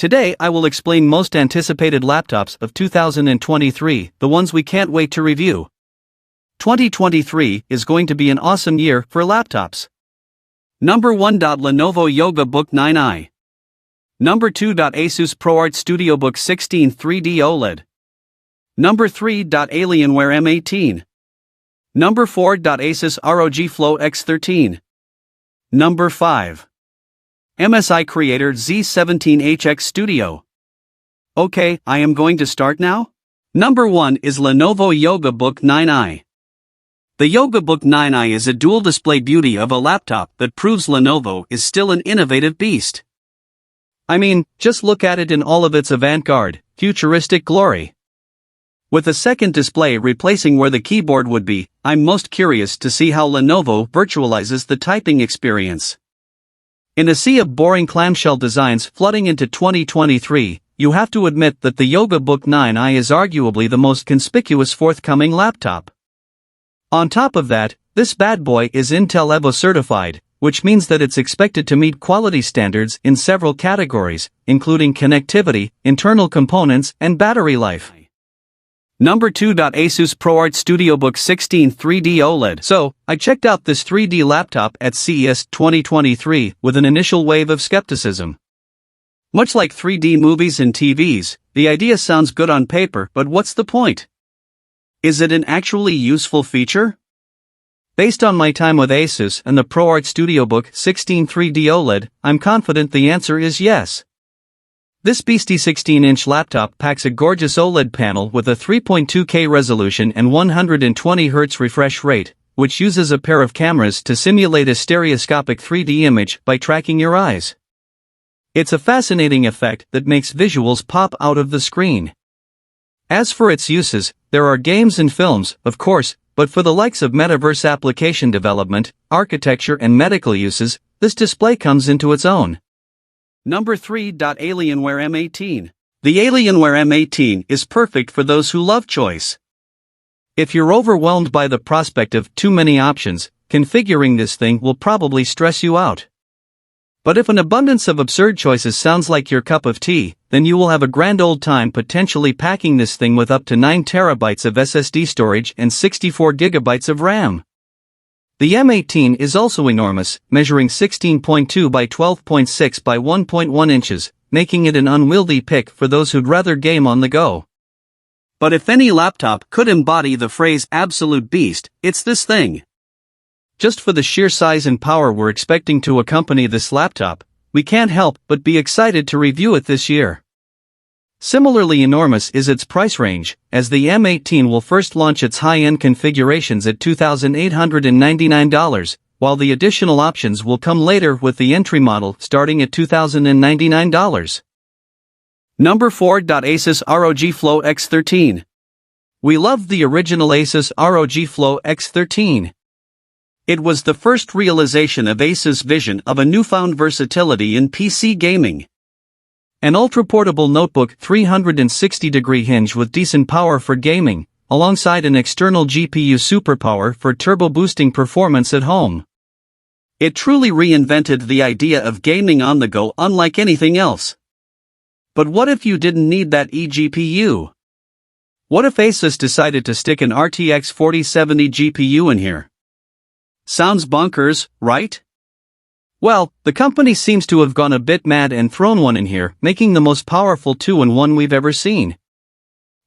Today I will explain most anticipated laptops of 2023, the ones we can't wait to review. 2023 is going to be an awesome year for laptops. Number 1. Lenovo Yoga Book 9i. Number 2. Asus ProArt StudioBook 16 3D OLED. Number 3. Alienware M18. Number 4. Asus ROG Flow X13. Number 5. MSI Creator Z17HX Studio. Okay, I am going to start now. Number 1 is Lenovo Yoga Book 9i. The Yoga Book 9i is a dual-display beauty of a laptop that proves Lenovo is still an innovative beast. I mean, just look at it in all of its avant-garde, futuristic glory. With a second display replacing where the keyboard would be, I'm most curious to see how Lenovo virtualizes the typing experience. In a sea of boring clamshell designs flooding into 2023, you have to admit that the Yoga Book 9i is arguably the most conspicuous forthcoming laptop. On top of that, this bad boy is Intel Evo certified, which means that it's expected to meet quality standards in several categories, including connectivity, internal components, and battery life. Number 2. Asus ProArt StudioBook 16 3D OLED. So, I checked out this 3D laptop at CES 2023 with an initial wave of skepticism. Much like 3D movies and TVs, the idea sounds good on paper, but what's the point? Is it an actually useful feature? Based on my time with Asus and the ProArt StudioBook 16 3D OLED, I'm confident the answer is yes. This beastie 16-inch laptop packs a gorgeous OLED panel with a 3.2K resolution and 120Hz refresh rate, which uses a pair of cameras to simulate a stereoscopic 3D image by tracking your eyes. It's a fascinating effect that makes visuals pop out of the screen. As for its uses, there are games and films, of course, but for the likes of metaverse application development, architecture and medical uses, this display comes into its own. Number 3. Alienware M18. The Alienware M18 is perfect for those who love choice. If you're overwhelmed by the prospect of too many options, configuring this thing will probably stress you out. But if an abundance of absurd choices sounds like your cup of tea, then you will have a grand old time potentially packing this thing with up to 9 terabytes of SSD storage and 64 gigabytes of RAM. The M18 is also enormous, measuring 16.2 by 12.6 by 1.1 inches, making it an unwieldy pick for those who'd rather game on the go. But if any laptop could embody the phrase absolute beast, it's this thing. Just for the sheer size and power we're expecting to accompany this laptop, we can't help but be excited to review it this year. Similarly enormous is its price range, as the M18 will first launch its high-end configurations at $2,899, while the additional options will come later with the entry model starting at $2,099. Number 4. Asus ROG Flow X13. We loved the original Asus ROG Flow X13. It was the first realization of Asus' vision of a newfound versatility in PC gaming. An ultra-portable notebook 360-degree hinge with decent power for gaming, alongside an external GPU superpower for turbo-boosting performance at home. It truly reinvented the idea of gaming on the go unlike anything else. But what if you didn't need that eGPU? What if Asus decided to stick an RTX 4070 GPU in here? Sounds bonkers, right? Well, the company seems to have gone a bit mad and thrown one in here, making the most powerful 2-in-1 we've ever seen.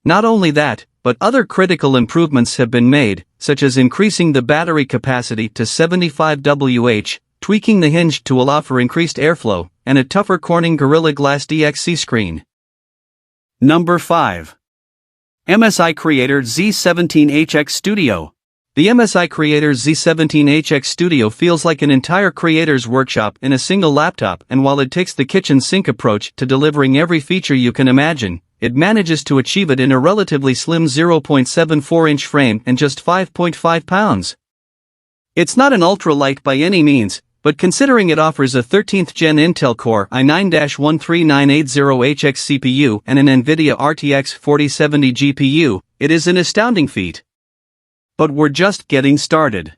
Not only that, but other critical improvements have been made, such as increasing the battery capacity to 75 Wh, tweaking the hinge to allow for increased airflow, and a tougher Corning Gorilla Glass DXC screen. Number 5. MSI Creator Z17HX Studio. The MSI Creator Z17HX Studio feels like an entire creator's workshop in a single laptop, and while it takes the kitchen sink approach to delivering every feature you can imagine, it manages to achieve it in a relatively slim 0.74-inch frame and just 5.5 pounds. It's not an ultralight by any means, but considering it offers a 13th Gen Intel Core i9-13980HX CPU and an NVIDIA RTX 4070 GPU, it is an astounding feat. But we're just getting started.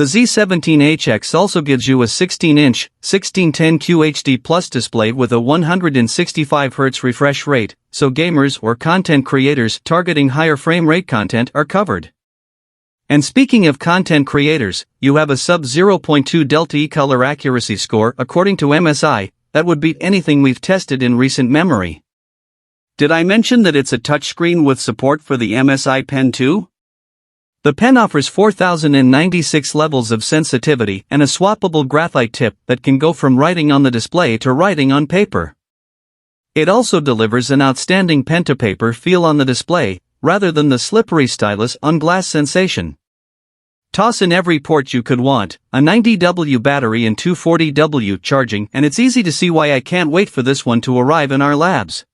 The Z17HX also gives you a 16-inch, 1610 QHD Plus display with a 165Hz refresh rate, so gamers or content creators targeting higher frame rate content are covered. And speaking of content creators, you have a sub-0.2 Delta E color accuracy score according to MSI, that would beat anything we've tested in recent memory. Did I mention that it's a touchscreen with support for the MSI Pen 2? The pen offers 4096 levels of sensitivity and a swappable graphite tip that can go from writing on the display to writing on paper. It also delivers an outstanding pen-to-paper feel on the display, rather than the slippery stylus on glass sensation. Toss in every port you could want, a 90W battery and 240W charging, and it's easy to see why I can't wait for this one to arrive in our labs.